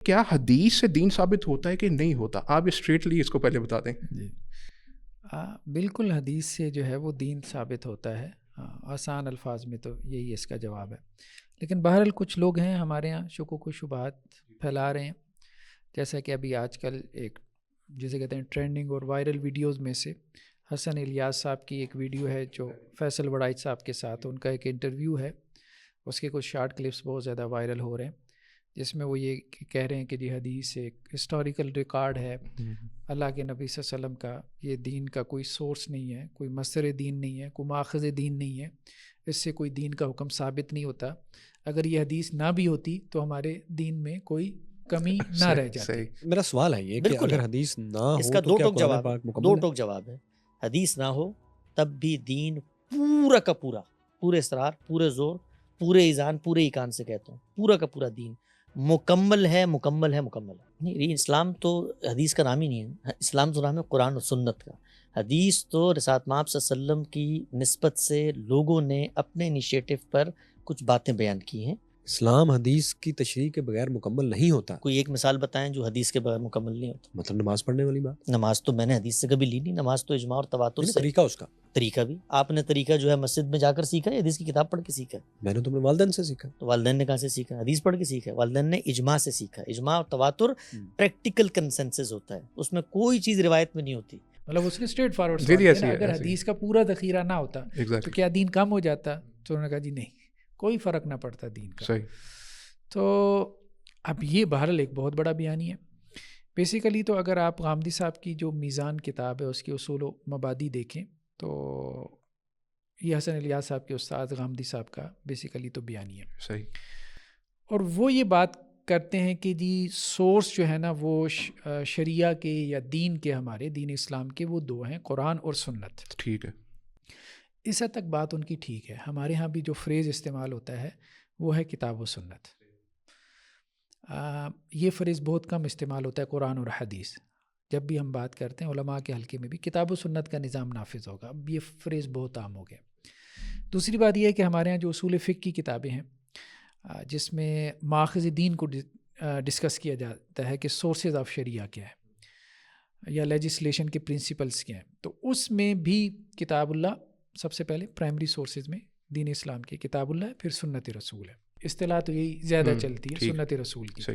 کیا حدیث سے دین ثابت ہوتا ہے کہ نہیں ہوتا؟ آپ اسٹریٹلی اس کو پہلے بتا دیں. جی بالکل حدیث سے جو ہے وہ دین ثابت ہوتا ہے. آسان الفاظ میں تو یہی اس کا جواب ہے. لیکن بہرحال کچھ لوگ ہیں ہمارے یہاں شکوک و شبہات پھیلا رہے ہیں، جیسا کہ ابھی آج کل ایک جسے کہتے ہیں ٹرینڈنگ اور وائرل ویڈیوز میں سے حسن الیاس صاحب کی ایک ویڈیو ہے جو فیصل وڑائچ صاحب کے ساتھ ان کا ایک انٹرویو ہے، اس کے کچھ شارٹ کلپس بہت زیادہ وائرل ہو رہے ہیں، جس میں وہ یہ کہہ رہے ہیں کہ جی حدیث ایک ہسٹوریکل ریکارڈ ہے، اللہ کے نبی صلی اللہ علیہ وسلم کا، یہ دین کا کوئی سورس نہیں ہے، کوئی مصدر دین نہیں ہے، کوئی ماخذ دین نہیں ہے، اس سے کوئی دین کا حکم ثابت نہیں ہوتا. اگر یہ حدیث نہ بھی ہوتی تو ہمارے دین میں کوئی کمی نہ رہ جاتی. میرا سوال ہے یہ کہ اگر حدیث نہ ہو اس کا تو کیا قرآن پاک مکمل ہے؟ دو ٹوک جواب ہے. حدیث نہ ہو تب بھی دین پورا کا پورا، پورے اسرار، پورے زور، پورے ایذان، پورے ایقان سے کہتا ہوں، پورا کا پورا دین مکمل ہے، مکمل ہے، مکمل ہے. نہیں، اسلام تو حدیث کا نام ہی نہیں ہے، اسلام تو نام ہے قرآن و سنت کا. حدیث تو رسالت مآب صلی اللہ علیہ وسلم کی نسبت سے لوگوں نے اپنے انیشیٹو پر کچھ باتیں بیان کی ہیں. اسلام حدیث کی تشریح کے بغیر مکمل نہیں ہوتا. کوئی ایک مثال بتائیں جو حدیث کے بغیر مکمل نہیں ہوتا. مطلب نماز پڑھنے والی بات؟ نماز تو میں نے حدیث سے کبھی لی نہیں، نماز تو اجماع اور تواتر سے. طریقہ اس کا، طریقہ بھی آپ نے طریقہ جو ہے مسجد میں جا کر سیکھا ہے، حدیث کی کتاب پڑھ کے سیکھا ہے؟ میں نے تو اپنے والدین سے سیکھا. تو والدین نے کہاں سے سیکھا؟ حدیث پڑھ کے سیکھا ہے. والدین نے اجماع سے سیکھا. اجماع اور تواتر پریکٹیکل کنسنسس ہوتا ہے، اس میں کوئی چیز روایت میں نہیں ہوتی. مطلب اس نے اسٹریٹ فارورڈ سوال کیا، اگر حدیث کا پورا ذخیرہ نہ ہوتا تو کیا دین کم ہو جاتا؟ تو انہوں نے کہا جی نہیں، کوئی فرق نہ پڑتا دین کا. تو اب یہ بہرحال ایک بہت بڑا بیانی ہے. بیسیکلی تو اگر آپ غامدی صاحب کی جو میزان کتاب ہے اس کے اصول و مبادی دیکھیں تو یہ حسن الیاس صاحب کے استاد غامدی صاحب کا بیسیکلی تو بیانی ہے. صحیح. اور وہ یہ بات کرتے ہیں کہ جی سورس جو ہے نا وہ شریعہ کے یا دین کے، ہمارے دین اسلام کے وہ دو ہیں، قرآن اور سنت. ٹھیک ہے، اس حد تک بات ان کی ٹھیک ہے. ہمارے ہاں بھی جو فریز استعمال ہوتا ہے وہ ہے کتاب و سنت. یہ فریز بہت کم استعمال ہوتا ہے قرآن اور حدیث. جب بھی ہم بات کرتے ہیں علماء کے حلقے میں بھی کتاب و سنت کا نظام نافذ ہوگا. اب یہ فریز بہت عام ہو گیا. دوسری بات یہ ہے کہ ہمارے ہاں جو اصول فقہ کی کتابیں ہیں جس میں ماخذ دین کو ڈسکس کیا جاتا ہے کہ سورسز آف شریعہ کیا ہے یا لیجسلیشن کے پرنسپلز کیا ہیں، تو اس میں بھی کتاب اللہ سب سے پہلے پرائمری سورسز میں دین اسلام کی کتاب اللہ ہے، پھر سنت رسول ہے. اصطلاح تو یہی زیادہ چلتی ہے سنت رسول کی.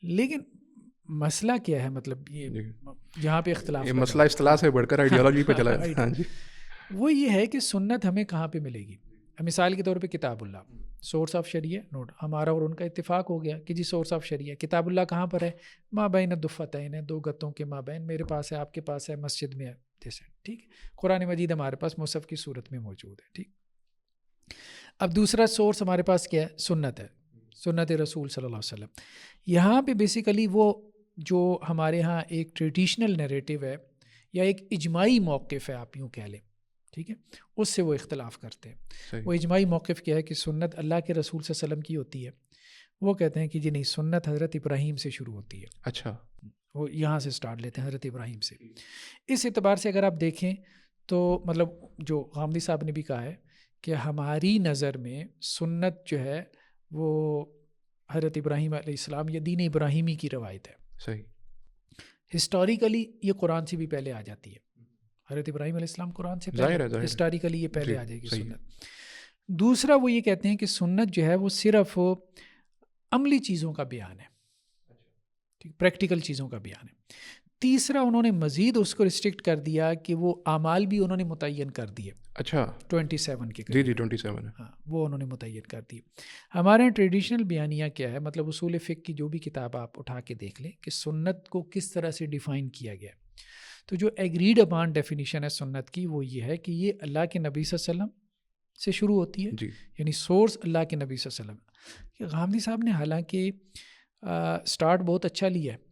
لیکن مسئلہ کیا ہے، مطلب یہ جہاں پہ اختلاف، یہ مسئلہ اصطلاح سے بڑھ کر آئیڈیالوجی پہ چلا ہے. ہاں جی، وہ یہ ہے کہ سنت ہمیں کہاں پہ ملے گی. مثال کے طور پہ کتاب اللہ سورس آف شریعہ، نوٹ ہمارا اور ان کا اتفاق ہو گیا کہ جی سورس آف شریعہ کتاب اللہ کہاں پر ہے؟ ما بین الدفتین ہے، دو گتوں کے ما بین، میرے پاس ہے، آپ کے پاس ہے، مسجد میں ہے، جیسے ٹھیک. قرآن مجید ہمارے پاس مصحف کی صورت میں موجود ہے. ٹھیک. اب دوسرا سورس ہمارے پاس کیا ہے؟ سنت ہے، سنت رسول صلی اللہ علیہ وسلم. یہاں پہ بیسیکلی وہ جو ہمارے ہاں ایک ٹریڈیشنل نیریٹو ہے یا ایک اجماعی موقف ہے، آپ یوں کہہ لیں، ٹھیک ہے، اس سے وہ اختلاف کرتے ہیں. وہ اجماعی موقف کیا ہے کہ سنت اللہ کے رسول صلی اللہ علیہ وسلم کی ہوتی ہے. وہ کہتے ہیں کہ جی نہیں، سنت حضرت ابراہیم سے شروع ہوتی ہے. اچھا، وہ یہاں سے سٹارٹ لیتے ہیں حضرت ابراہیم سے. اس اعتبار سے اگر آپ دیکھیں تو مطلب جو غامدی صاحب نے بھی کہا ہے کہ ہماری نظر میں سنت جو ہے وہ حضرت ابراہیم علیہ السلام یا دین ابراہیمی کی روایت ہے. صحیح. ہسٹوریکلی یہ قرآن سے بھی پہلے آ جاتی ہے. حضرت ابراہیم علیہ السلام قرآن سے پہلے، ہسٹوریکلی یہ پہلے آ جائے گی سنت. دوسرا وہ یہ کہتے ہیں کہ سنت جو ہے وہ صرف عملی چیزوں کا بیان ہے، پریکٹیکل چیزوں کا بیان ہے. تیسرا انہوں نے مزید اس کو ریسٹرکٹ کر دیا کہ وہ اعمال بھی انہوں نے متعین کر دیے. اچھا، 27 کے جی 27 ہے. ہاں، وہ انہوں نے متعین کر دی. ہمارے یہاں ٹریڈیشنل بیانیہ کیا ہے، مطلب اصول فقہ کی جو بھی کتاب آپ اٹھا کے دیکھ لیں کہ سنت کو کس طرح سے ڈیفائن کیا گیا. تو جو ایگریڈ اپان ڈیفینیشن ہے سنت کی وہ یہ ہے کہ یہ اللہ کے نبی صلی اللہ علیہ وسلم سے شروع ہوتی ہے، یعنی سورس اللہ کے نبی صلی اللہ علیہ وسلم. غامدی صاحب نے حالانکہ سٹارٹ بہت اچھا لیا ہے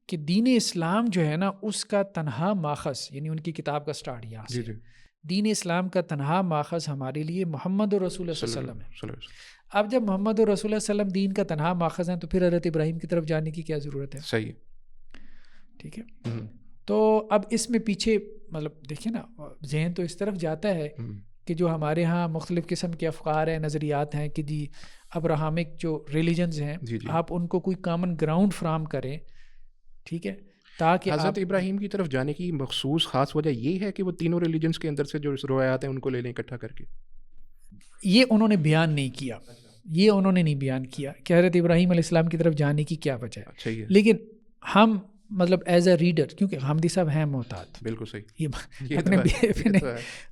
کہ دین اسلام جو ہے نا اس کا تنہا ماخذ، یعنی ان کی کتاب کا سٹارٹ یہاں سے، دین اسلام کا تنہا ماخذ ہمارے لیے محمد رسول اللہ صلی اللہ علیہ وسلم ہے. اب جب محمد رسول اللہ صلی اللہ علیہ وسلم دین کا تنہا ماخذ ہیں تو پھر حضرت ابراہیم کی طرف جانے کی کیا ضرورت ہے؟ صحیح، ٹھیک ہے. تو اب اس میں پیچھے مطلب دیکھیں نا، ذہن تو اس طرف جاتا ہے کہ جو ہمارے ہاں مختلف قسم کے افکار ہیں، نظریات ہیں کہ جی ابراہمک جو ریلیجنز ہیں آپ ان کو کوئی کامن گراؤنڈ فراہم کریں، ٹھیک ہے، تاکہ حضرت ابراہیم کی طرف جانے کی مخصوص خاص وجہ یہ ہے کہ وہ تینوں ریلیجنس کے اندر سے جو روایات ہیں ان کو لے لیں اکٹھا کر کے. یہ انہوں نے بیان نہیں کیا، یہ انہوں نے نہیں بیان کیا کہ حضرت ابراہیم علیہ السلام کی طرف جانے کی کیا وجہ ہے. لیکن ہم مطلب ایز اے ریڈر، کیونکہ حمدی صاحب ہیں محتاط، بالکل صحیح، یہ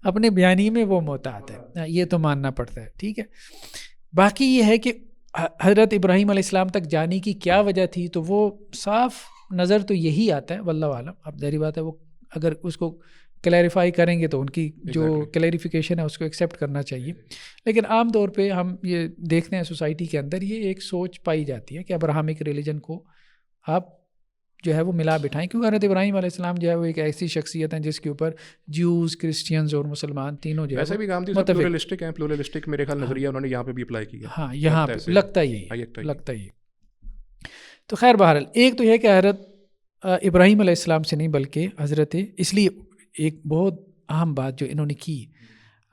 اپنے بیانی میں وہ محتاط ہے، یہ تو ماننا پڑتا ہے، ٹھیک ہے. باقی یہ ہے کہ حضرت ابراہیم علیہ السلام تک جانے کی کیا وجہ تھی، تو وہ صاف نظر تو یہی آتا ہے، واللہ عالم. اب ظاہری بات ہے وہ اگر اس کو کلیریفائی کریں گے تو ان کی جو کلیریفیکیشن ہے اس کو ایکسیپٹ کرنا چاہیے. لیکن عام طور پہ ہم یہ دیکھتے ہیں سوسائٹی کے اندر یہ ایک سوچ پائی جاتی ہے کہ ابراہمک ریلیجن کو آپ جو ہے وہ ملا بٹھائیں، کیونکہ حضرت ابراہیم علیہ السلام جو ہے وہ ایک ایسی شخصیت ہیں جس کے اوپر جیوز، کرسچینز اور مسلمان تینوں جو ہے ویسے بھی پلورلسٹک ہیں، پلورلسٹک میرے خیال نظریہ انہوں نے یہاں پہ بھی اپلائی کیا. ہاں یہاں پہ لگتا ہی. تو خیر بہرحال ایک تو یہ کہ حضرت ابراہیم علیہ السلام سے نہیں بلکہ حضرت، اس لیے ایک بہت اہم بات جو انہوں نے کی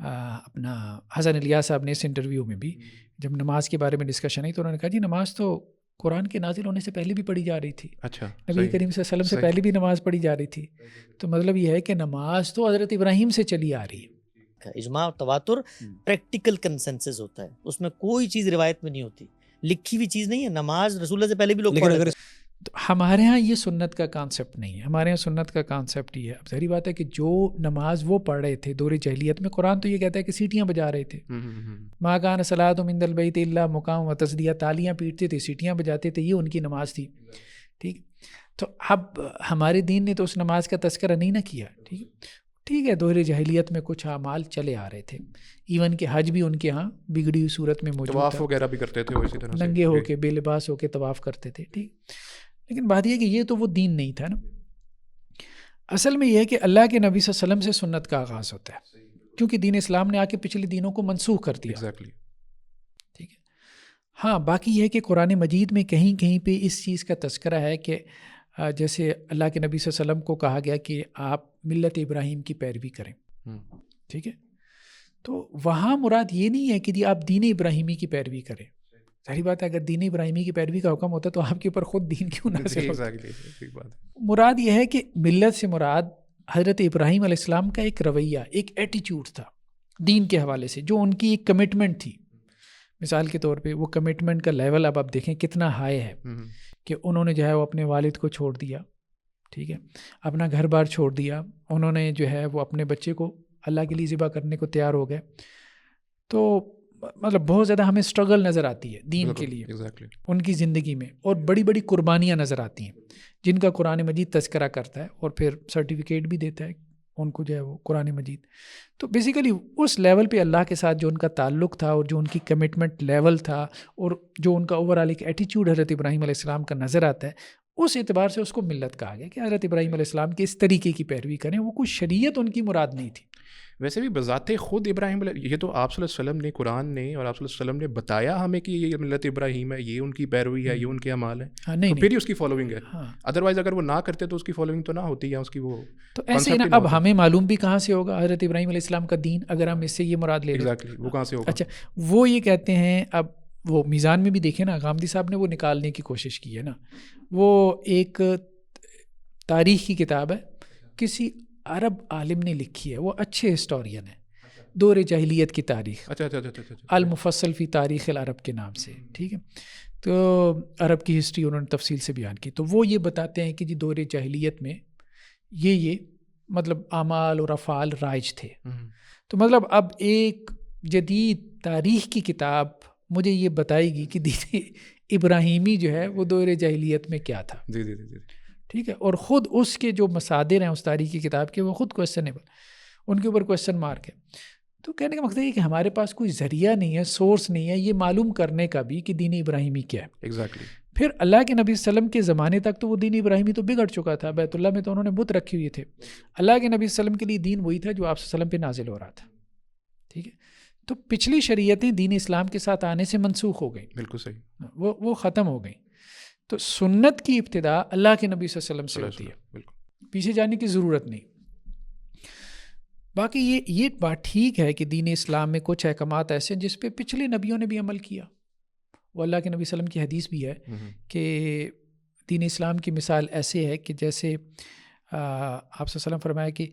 اپنا حسن الیاس صاحب نے اس انٹرویو میں بھی، جب نماز کے بارے میں ڈسکشن آئی تو انہوں نے کہا جی نماز تو قرآن کے نازل ہونے سے پہلے بھی پڑھی جا رہی تھی. اچھا، نبی کریم صلی اللہ علیہ وسلم سے پہلے بھی نماز پڑھی جا رہی تھی. تو مطلب یہ ہے کہ نماز تو حضرت ابراہیم سے چلی آ رہی ہے. اجماع اور تواتر پریکٹیکل کنسنسس ہوتا ہے، اس میں کوئی چیز روایت میں نہیں ہوتی، لکھی ہوئی چیز نہیں ہے. نماز رسول اللہ سے پہلے بھی لوگ پڑھ رہے تھے. تو ہمارے ہاں یہ سنت کا کانسیپٹ نہیں ہے، ہمارے ہاں سنت کا کانسیپٹ یہ ہے. اب ظاہری بات ہے کہ جو نماز وہ پڑھ رہے تھے دور جاہلیت میں، قرآن تو یہ کہتا ہے کہ سیٹیاں بجا رہے تھے. ما کان صلاۃ من البیت الا مقام و تصدیہ، تالیاں پیٹتے تھے، سیٹیاں بجاتے تھے، یہ ان کی نماز تھی. ٹھیک، تو اب ہمارے دین نے تو اس نماز کا تذکرہ نہیں نہ کیا. ٹھیک ہے، دور جاہلیت میں کچھ اعمال چلے آ رہے تھے، ایون کہ حج بھی ان کے ہاں بگڑی ہوئی صورت میں موجود، طواف وغیرہ بھی کرتے تھے، اسی طرح ننگے ہو کے بے لباس ہو کے طواف کرتے تھے. ٹھیک، لیکن بات یہ کہ یہ تو وہ دین نہیں تھا نا. اصل میں یہ ہے کہ اللہ کے نبی صلی اللہ علیہ وسلم سے سنت کا آغاز ہوتا ہے، کیونکہ دین اسلام نے آ کے پچھلے دینوں کو منسوخ کر دیا. ٹھیک ہے. ہاں باقی یہ ہے کہ قرآن مجید میں کہیں کہیں پہ اس چیز کا تذکرہ ہے کہ جیسے اللہ کے نبی صلی اللہ علیہ وسلم کو کہا گیا کہ آپ ملت ابراہیم کی پیروی کریں. ٹھیک ہے، تو وہاں مراد یہ نہیں ہے کہ جی آپ دین ابراہیمی کی پیروی کریں. ظاہری بات ہے اگر دین ابراہیمی کی پیروی کا حکم ہوتا تو آپ کے اوپر خود دین کیوں نازل ہوتا. مراد یہ ہے کہ ملت سے مراد حضرت ابراہیم علیہ السلام کا ایک رویہ، ایک ایٹیچیوڈ تھا دین کے حوالے سے، جو ان کی ایک کمٹمنٹ تھی. مثال کے طور پہ وہ کمٹمنٹ کا لیول اب آپ دیکھیں کتنا ہائی ہے کہ انہوں نے جو ہے وہ اپنے والد کو چھوڑ دیا. ٹھیک ہے، اپنا گھر بار چھوڑ دیا، انہوں نے جو ہے وہ اپنے بچے کو اللہ کے لیے ذبح کرنے کو تیار ہو گئے. تو مطلب بہت زیادہ ہمیں اسٹرگل نظر آتی ہے دین کے لیے ان کی زندگی میں، اور بڑی بڑی قربانیاں نظر آتی ہیں جن کا قرآن مجید تذکرہ کرتا ہے اور پھر سرٹیفکیٹ بھی دیتا ہے ان کو جو ہے وہ قرآن مجید. تو بیسیکلی اس لیول پہ اللہ کے ساتھ جو ان کا تعلق تھا اور جو ان کی کمٹمنٹ لیول تھا اور جو ان کا اوور آل ایک ایٹیچیوڈ حضرت ابراہیم علیہ السلام کا نظر آتا ہے، اس اعتبار سے اس کو ملت کہا گیا کہ حضرت ابراہیم علیہ السلام کے اس طریقے کی پیروی کریں. وہ کوئی شریعت ان کی مراد نہیں تھی. ویسے بھی بذات خود ابراہیم یہ تو آپ صلی اللہ علیہ وسلم نے، قرآن نے اور آپ صلی اللہ علیہ وسلم نے بتایا ہمیں کہ یہ ملت ابراہیم ہے، یہ ان کی پیروی ہے، یہ ان کے اعمال ہیں. تو پھر ہی اس کی فالوئنگ ہے. ادروائز اگر وہ نہ کرتے تو اس کی فالوئنگ تو نہ ہوتی، یا اس کی وہ تو ایسے ہی نا. اب ہمیں معلوم بھی کہاں سے ہوگا حضرت ابراہیم علیہ السلام کا دین اگر ہم اس سے یہ مراد لے لیں؟ وہ کہاں سے ہوگا؟ اچھا، وہ یہ کہتے ہیں، اب وہ میزان میں بھی دیکھیں نا، غامدی صاحب نے وہ نکالنے کی کوشش کی ہے نا. وہ ایک تاریخ کی کتاب ہے، کسی عرب عالم نے لکھی ہے، وہ اچھے ہسٹورین ہیں، دور جاہلیت کی تاریخ، المفصل فی تاریخ العرب کے نام سے. ٹھیک ہے، تو عرب کی ہسٹری انہوں نے تفصیل سے بیان کی. تو وہ یہ بتاتے ہیں کہ جی دور جاہلیت میں یہ مطلب اعمال اور افعال رائج تھے. تو مطلب اب ایک جدید تاریخ کی کتاب مجھے یہ بتائے گی کہ دین ابراہیمی جو ہے وہ دور جاہلیت میں کیا تھا. ٹھیک ہے، اور خود اس کے جو مصادر ہیں اس تاریخ کی کتاب کے وہ خود کویسچنیبل، ان کے اوپر کویسچن مارک ہے. تو کہنے کا مقصد یہ کہ ہمارے پاس کوئی ذریعہ نہیں ہے، سورس نہیں ہے یہ معلوم کرنے کا بھی کہ دین ابراہیمی کیا ہے. پھر اللہ کے نبی صلی اللہ علیہ وسلم کے زمانے تک تو وہ دین ابراہیمی تو بگڑ چکا تھا. بیت اللہ میں تو انہوں نے بت رکھے ہوئے تھے. اللہ کے نبی صلی اللہ علیہ وسلم کے لیے دین وہی تھا جو آپ صلی اللہ علیہ وسلم پہ نازل ہو رہا تھا. ٹھیک ہے، تو پچھلی شریعتیں دین اسلام کے ساتھ آنے سے منسوخ ہو گئیں. بالکل صحیح، وہ ختم ہو گئیں. تو سنت کی ابتدا اللہ کے نبی صلی اللہ علیہ وسلم سے ہوتی ہے، پیچھے جانے کی ضرورت نہیں. باقی یہ بات ٹھیک ہے کہ دین اسلام میں کچھ احکامات ایسے ہیں جس پہ پچھلے نبیوں نے بھی عمل کیا. وہ اللہ کے نبی صلی اللہ علیہ وسلم کی حدیث بھی ہے کہ دین اسلام کی مثال ایسے ہے کہ جیسے آپ صلی اللہ علیہ وسلم فرمایا کہ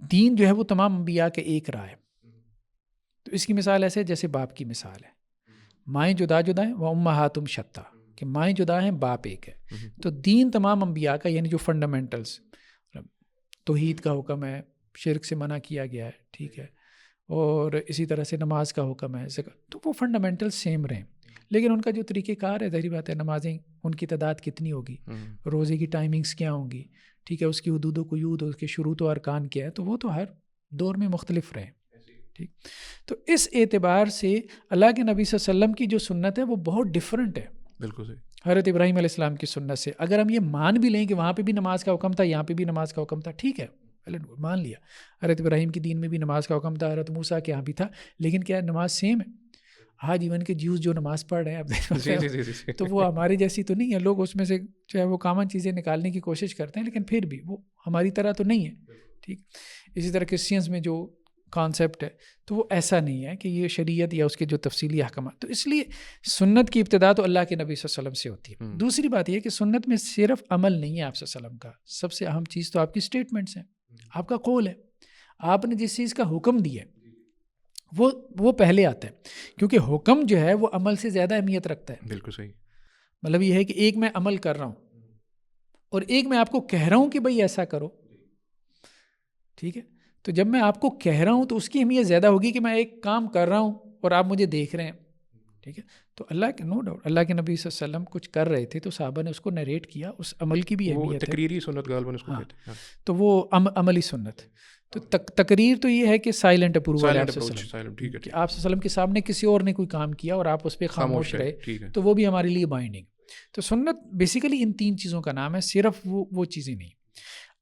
دین جو ہے وہ تمام انبیاء کا ایک راہ ہے. تو اس کی مثال ایسے ہے جیسے باپ کی مثال ہے. مائیں جدا جدا ہیں وہ امہاتم شتیٰ، کہ مائیں جدا ہیں باپ ایک ہے. تو دین تمام انبیاء کا، یعنی جو فنڈامنٹلز، توحید کا حکم ہے، شرک سے منع کیا گیا ہے، ٹھیک ہے، اور اسی طرح سے نماز کا حکم ہے، تو وہ فنڈامنٹل سیم رہیں، لیکن ان کا جو طریقہ کار ہے، ظاہری بات ہے نمازیں ان کی تعداد کتنی ہوگی، روزے کی ٹائمنگز کیا ہوں گی، ٹھیک ہے، اس کی حدود و قیود، اس کے شروط و ارکان کیا ہے، تو وہ تو ہر دور میں مختلف رہیں. ٹھیک، تو اس اعتبار سے اللہ کے نبی صلی اللہ علیہ وسلم کی جو سنت ہے وہ بہت ڈفرینٹ ہے بالکل صحیح حضرت ابراہیم علیہ السلام کی سنت سے. اگر ہم یہ مان بھی لیں کہ وہاں پہ بھی نماز کا حکم تھا، یہاں پہ بھی نماز کا حکم تھا، ٹھیک ہے، مان لیا حضرت ابراہیم کی دین میں بھی نماز کا حکم تھا، حضرت موسیٰ کے یہاں بھی تھا، لیکن کیا نماز سیم ہے؟ آج ایون کے جیوز جو نماز پڑھ رہے ہیں تو وہ ہمارے جیسی تو نہیں ہے. لوگ اس میں سے جو ہے وہ کامن چیزیں نکالنے کی کوشش کرتے ہیں، لیکن پھر بھی وہ ہماری طرح تو نہیں ہے. ٹھیک، اسی طرح کرسچنس میں جو کانسیپٹ ہے تو وہ ایسا نہیں ہے کہ یہ شریعت یا اس کے جو تفصیلی احکامات. تو اس لیے سنت کی ابتدا تو اللہ کے نبی صلی اللہ علیہ وسلم سے ہوتی ہے. دوسری بات یہ کہ سنت میں صرف عمل نہیں ہے آپ صلی اللہ علیہ وسلم کا، سب سے اہم چیز تو آپ کی اسٹیٹمنٹس ہیں، آپ کا قول ہے. آپ نے جس چیز کا حکم دیا ہے وہ پہلے آتا ہے، کیونکہ حکم جو ہے وہ عمل سے زیادہ اہمیت رکھتا ہے. بالکل صحیح. مطلب یہ ہے کہ ایک میں عمل کر رہا ہوں اور ایک میں آپ کو کہہ رہا ہوں کہ بھئی ایسا کرو، ٹھیک ہے. تو جب میں آپ کو کہہ رہا ہوں تو اس کی اہمیت زیادہ ہوگی کہ میں ایک کام کر رہا ہوں اور آپ مجھے دیکھ رہے ہیں، ٹھیک ہے. تو اللہ کے نو ڈاؤٹ اللہ کے نبی صلی اللہ علیہ وسلم کچھ کر رہے تھے تو صحابہ نے اس کو نریٹ کیا، اس عمل کی بھی اہمیت ہے. تقریری سنت غالباً اس کو کہتے ہیں. تو وہ عملی سنت. تو تقریر تو یہ ہے کہ سائلنٹ اپروول ہے آپ صلی اللہ علیہ وسلم، کہ آپ صلی اللہ علیہ وسلم کے سامنے کسی اور نے کوئی کام کیا اور آپ اس پہ خاموش رہے تو وہ بھی ہمارے لیے بائنڈنگ. تو سنت بیسیکلی ان تین چیزوں کا نام ہے، صرف وہ چیزیں نہیں.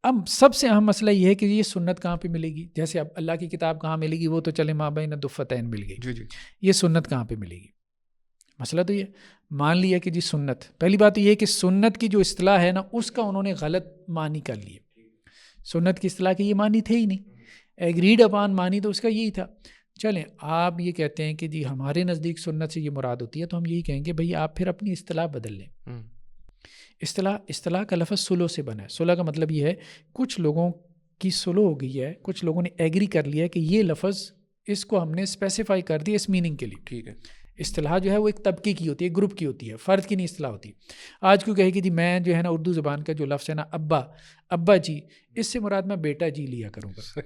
اب سب سے اہم مسئلہ یہ ہے کہ یہ سنت کہاں پہ ملے گی. جیسے اب اللہ کی کتاب کہاں ملے گی، وہ تو چلے ماں بین دفتین مل گئی، یہ سنت کہاں پہ ملے گی. مسئلہ تو یہ مان لیا کہ جی سنت، پہلی بات یہ ہے کہ سنت کی جو اصطلاح ہے نا اس کا انہوں نے غلط معنی کر لیے. سنت کی اصطلاح کے یہ معنی تھے ہی نہیں، ایگریڈ اپان معنی تو اس کا یہی تھا. چلیں آپ یہ کہتے ہیں کہ جی ہمارے نزدیک سنت سے یہ مراد ہوتی ہے، تو ہم یہی کہیں گے بھئی آپ پھر اپنی اصطلاح بدل لیں. اصطلاح کا لفظ سلو سے بنا ہے. سلو کا مطلب یہ ہے کچھ لوگوں کی سلو ہو گئی ہے، کچھ لوگوں نے ایگری کر لیا کہ یہ لفظ اس کو ہم نے اسپیسیفائی کر دیا اس میننگ کے لیے. ٹھیک ہے، اصطلاح جو ہے وہ ایک طبقے کی ہوتی ہے، ایک گروپ کی ہوتی ہے، فرد کی نہیں اصطلاح ہوتی. آج کیوں کہے کہ جی میں جو ہے نا اردو زبان کا جو لفظ ہے نا ابا جی، اس سے مراد میں بیٹا جی لیا کروں گا.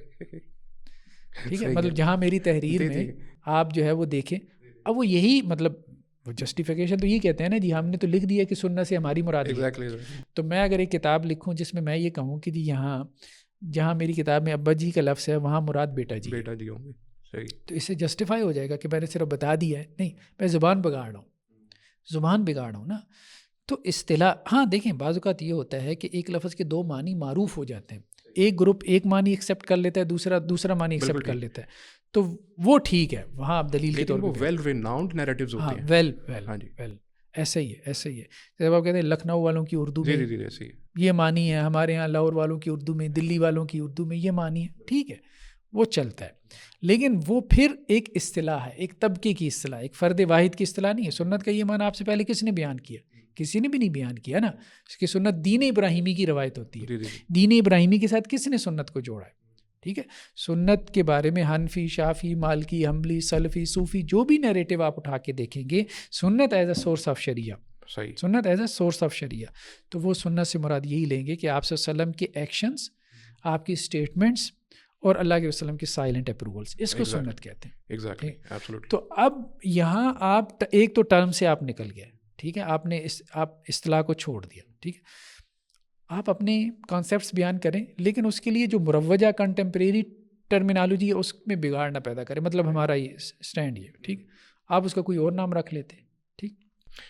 ٹھیک ہے، مطلب جہاں میری تحریر میں آپ جو ہے وہ دیکھیں، اب وہ یہی مطلب وہ جسٹیفیکیشن تو یہ کہتے ہیں نا جی ہم نے تو لکھ دیا کہ سنت سے ہماری مراد ہے. تو میں اگر ایک کتاب لکھوں جس میں یہ کہوں کہ جی یہاں جہاں میری کتاب میں ابا جی کا لفظ ہے وہاں مراد بیٹا جی ہوں گے، تو اس سے جسٹیفائی ہو جائے گا کہ میں نے صرف بتا دیا ہے. نہیں، میں زبان بگاڑ رہا ہوں نا. تو اصطلاح، ہاں دیکھیں بعض اوقات یہ ہوتا ہے کہ ایک لفظ کے دو معنی معروف ہو جاتے ہیں، ایک گروپ ایک معنی ایکسیپٹ کر لیتا ہے، دوسرا معنی ایکسیپٹ کر لیتا ہے، تو وہ ٹھیک ہے، وہاں آپ دلیل کے طور پہ ویل ریناؤنڈ نیریٹیوز ہوتے ہیں. ویل ایسا ہی ہے. جب آپ کہتے ہیں لکھنؤ والوں کی اردو میں یہ معنی ہے، ہمارے یہاں لاہور والوں کی اردو میں، دلی والوں کی اردو میں یہ معنی ہے، ٹھیک ہے وہ چلتا ہے. لیکن وہ پھر ایک اصطلاح ہے، ایک طبقے کی اصطلاح، ایک فرد واحد کی اصطلاح نہیں ہے. سنت کا یہ معنی آپ سے پہلے کس نے بیان کیا؟ کسی نے بھی نہیں بیان کیا نا. اس کی سنت دین ابراہیمی کی روایت ہوتی ہے. دین ابراہیمی کے ساتھ کس نے سنت کو جوڑا ہے؟ ٹھیک ہے، سنت کے بارے میں حنفی، شافی، مالکی، حنبلی، سلفی، صوفی جو بھی نیریٹو آپ اٹھا کے دیکھیں گے، سنت ایز اے سورس آف شریعہ، سنت ایز اے سورس آف شریعہ. تو وہ سنت سے مراد یہی لیں گے کہ آپ صلی اللہ علیہ وسلم کے ایکشنز، آپ کی اسٹیٹمنٹس اور اللہ کے وسلم کے سائلنٹ اپروولس، اس کو سنت کہتے ہیں. تو اب یہاں آپ ایک تو ٹرم سے آپ نکل گئے، ٹھیک ہے، آپ اصطلاح کو چھوڑ دیا، ٹھیک ہے، آپ اپنے کانسیپٹس بیان کریں، لیکن اس کے لیے جو مروجہ کنٹمپریری ٹرمینالوجی ہے اس میں بگاڑ نہ پیدا کریں. مطلب ہمارا یہ اسٹینڈ یہ ٹھیک، آپ اس کا کوئی اور نام رکھ لیتے.